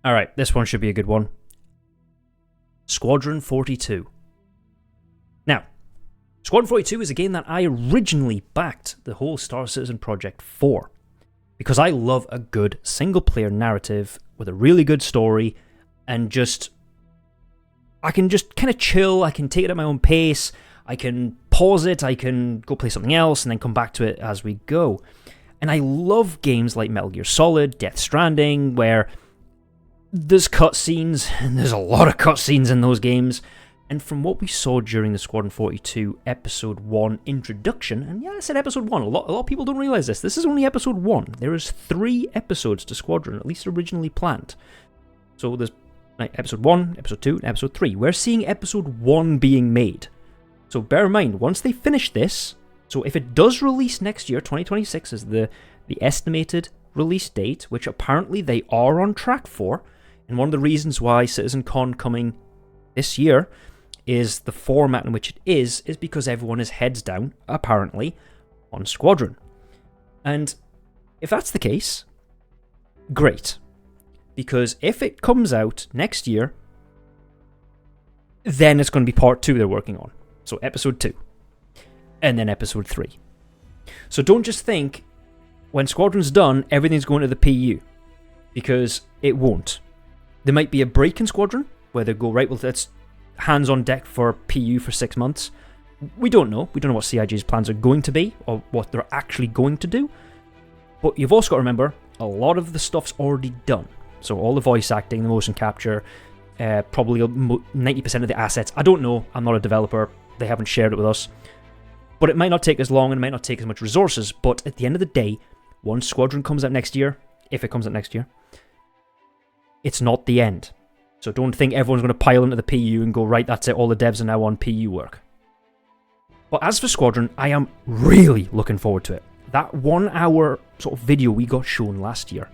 Alright, this one should be a good one. Squadron 42. Now, Squadron 42 is a game that I originally backed the whole Star Citizen project for, because I love a good single-player narrative with a really good story, and I can just kind of chill, I can take it at my own pace, I can pause it, I can go play something else, and then come back to it as we go. And I love games like Metal Gear Solid, Death Stranding, where there's cutscenes, and there's a lot of cutscenes in those games. And from what we saw during the Squadron 42 Episode 1 introduction, and yeah, I said Episode 1, a lot of people don't realise this. This is only Episode 1. There is 3 episodes to Squadron, at least originally planned. So there's Episode 1, Episode 2, and Episode 3. We're seeing Episode 1 being made. So bear in mind, once they finish this, so if it does release next year, 2026 is the estimated release date, which apparently they are on track for, and one of the reasons why CitizenCon coming this year is the format in which it is because everyone is heads down, apparently, on Squadron. And if that's the case, great. Because if it comes out next year, then it's going to be part 2 they're working on. So Episode 2. And then Episode 3. So don't just think, when Squadron's done, everything's going to the PU. Because it won't. There might be a break in Squadron, where they go, right, well, let's hands on deck for PU for 6 months. We don't know. We don't know what CIG's plans are going to be, or what they're actually going to do. But you've also got to remember, a lot of the stuff's already done. So all the voice acting, the motion capture, probably 90% of the assets. I don't know. I'm not a developer. They haven't shared it with us. But it might not take as long and it might not take as much resources. But at the end of the day, once Squadron comes out next year, if it comes out next year, it's not the end. So don't think everyone's going to pile into the PU and go, right, that's it, all the devs are now on PU work. But as for Squadron, I am really looking forward to it. That 1 hour sort of video we got shown last year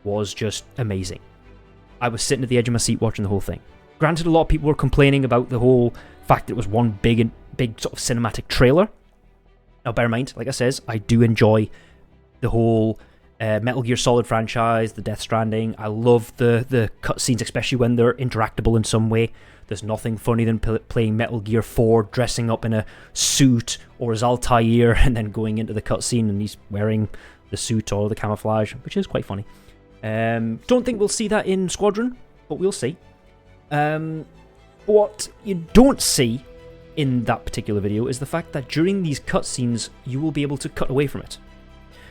was just amazing. I was sitting at the edge of my seat watching the whole thing. Granted, a lot of people were complaining about the whole fact that it was one big sort of cinematic trailer. Now bear in mind, like I says, I do enjoy the whole Metal Gear Solid franchise, the Death Stranding. I love the cutscenes, especially when they're interactable in some way. There's nothing funny than playing Metal Gear 4, dressing up in a suit or as Altair, and then going into the cutscene and he's wearing the suit or the camouflage, which is quite funny. Don't think we'll see that in Squadron, but we'll see. What you don't see in that particular video is the fact that during these cutscenes, you will be able to cut away from it.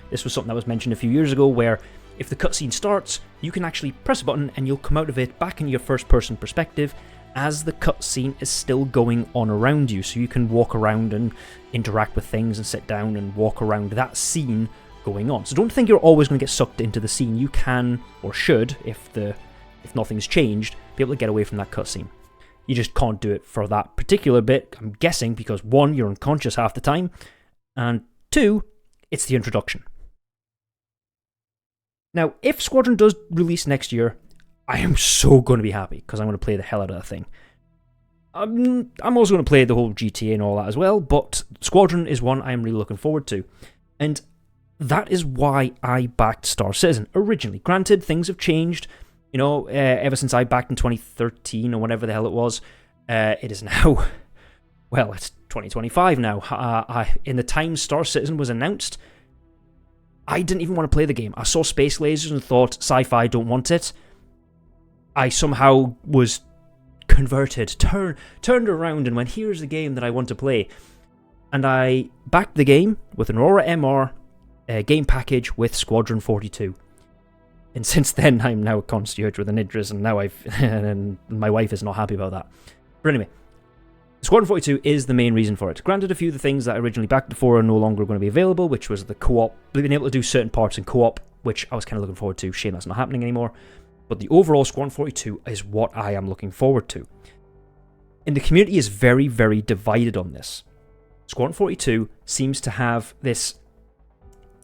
This was something that was mentioned a few years ago, where if the cutscene starts, you can actually press a button and you'll come out of it back in your first-person perspective as the cutscene is still going on around you. So you can walk around and interact with things and sit down and walk around that scene going on. So don't think you're always going to get sucked into the scene. You can, or should, if nothing's changed, be able to get away from that cutscene. You just can't do it for that particular bit, I'm guessing, because 1, you're unconscious half the time, and 2, it's the introduction. Now, if Squadron does release next year, I am so going to be happy, because I'm going to play the hell out of that thing. I'm also going to play the whole GTA and all that as well, but Squadron is one I'm really looking forward to. And that is why I backed Star Citizen originally. Granted, things have changed, ever since I backed in 2013 or whatever the hell it was. It is now, well, it's 2025 now. In the time Star Citizen was announced, I didn't even want to play the game. I saw space lasers and thought, sci-fi, don't want it. I somehow was converted, turned around and went, here's the game that I want to play. And I backed the game with an Aurora MR game package with Squadron 42. And since then, I'm now a concierge with an Idris, and now and my wife is not happy about that. But anyway, Squadron 42 is the main reason for it. Granted, a few of the things that I originally backed before are no longer going to be available, which was the co-op, being able to do certain parts in co-op, which I was kind of looking forward to. Shame that's not happening anymore. But the overall Squadron 42 is what I am looking forward to. And the community is very, very divided on this. Squadron 42 seems to have this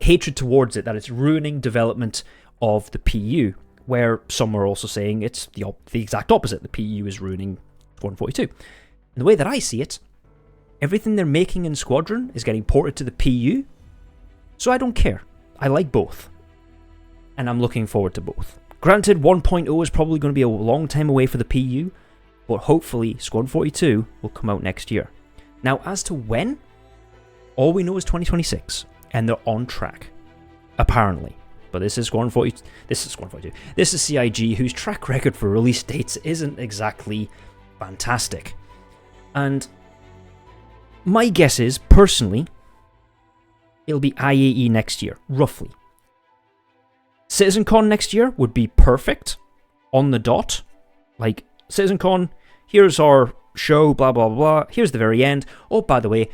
hatred towards it, that it's ruining development of the PU, where some are also saying it's the exact opposite. The PU is ruining Squadron 42. And the way that I see it, everything they're making in Squadron is getting ported to the PU, so I don't care. I like both. And I'm looking forward to both. Granted, 1.0 is probably going to be a long time away for the PU, but hopefully Squadron 42 will come out next year. Now, as to when, all we know is 2026, and they're on track, apparently. But this is Squadron 42. This is Squadron 42. This is CIG, whose track record for release dates isn't exactly fantastic. And my guess is, personally, it'll be IAE next year, roughly. CitizenCon next year would be perfect, on the dot. Like, CitizenCon, here's our show, blah, blah, blah, here's the very end. Oh, by the way,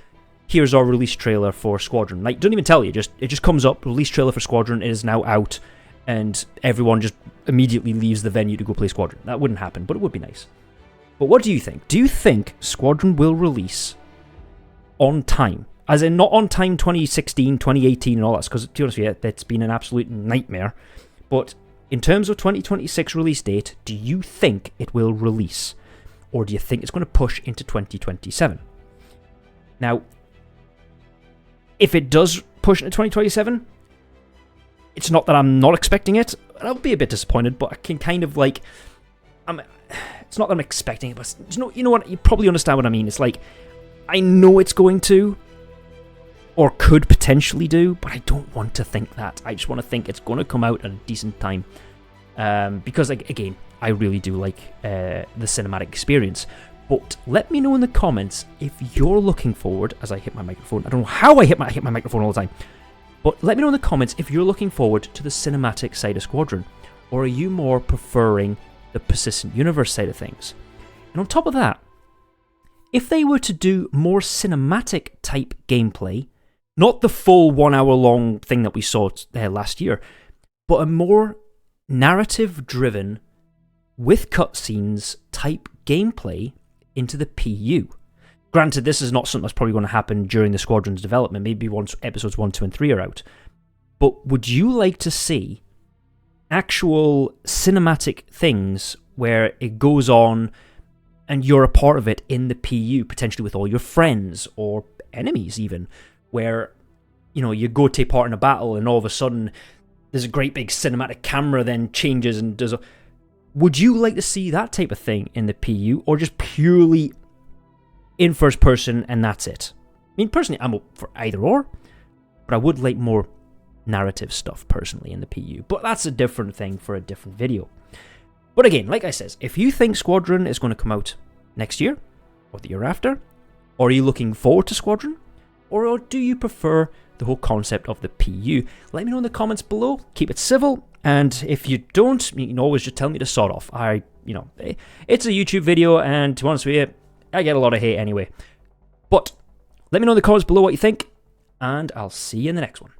here's our release trailer for Squadron. Like, don't even tell you, it just comes up, release trailer for Squadron, it is now out, and everyone just immediately leaves the venue to go play Squadron. That wouldn't happen, but it would be nice. But what do you think? Do you think Squadron will release on time? As in, not on time 2016, 2018 and all that, because to be honest with you, that's been an absolute nightmare. But in terms of 2026 release date, do you think it will release? Or do you think it's going to push into 2027? Now, if it does push into 2027, it's not that I'm not expecting it. I'll be a bit disappointed, but I can kind of like... it's not that I'm expecting it, but you know what? You probably understand what I mean. It's like, I know it's going to, or could potentially do, but I don't want to think that. I just want to think it's going to come out at a decent time. Because, like, again, I really do like the cinematic experience. But let me know in the comments if you're looking forward, as I hit my microphone. I don't know how I hit my microphone all the time. But let me know in the comments if you're looking forward to the cinematic side of Squadron. Or are you more preferring the persistent universe side of things? And on top of that, if they were to do more cinematic type gameplay, not the full 1 hour long thing that we saw last year, but a more narrative driven, with cutscenes type gameplay into the PU. Granted, this is not something that's probably going to happen during the Squadron's development, maybe once episodes 1, 2 and 3 are out. But would you like to see actual cinematic things where it goes on and you're a part of it in the PU, potentially with all your friends or enemies even, where, you know, you go take part in a battle and all of a sudden there's a great big cinematic camera then changes and does a... Would you like to see that type of thing in the PU, or just purely in first person and that's it? I mean, personally, I'm up for either or, but I would like more narrative stuff personally in the PU. But that's a different thing for a different video. But again, like I says, if you think Squadron is going to come out next year or the year after, or are you looking forward to Squadron, or do you prefer the whole concept of the PU? Let me know in the comments below. Keep it civil. And if you don't, you can always just tell me to sod off. It's a YouTube video, and to be honest with you, I get a lot of hate anyway. But let me know in the comments below what you think, and I'll see you in the next one.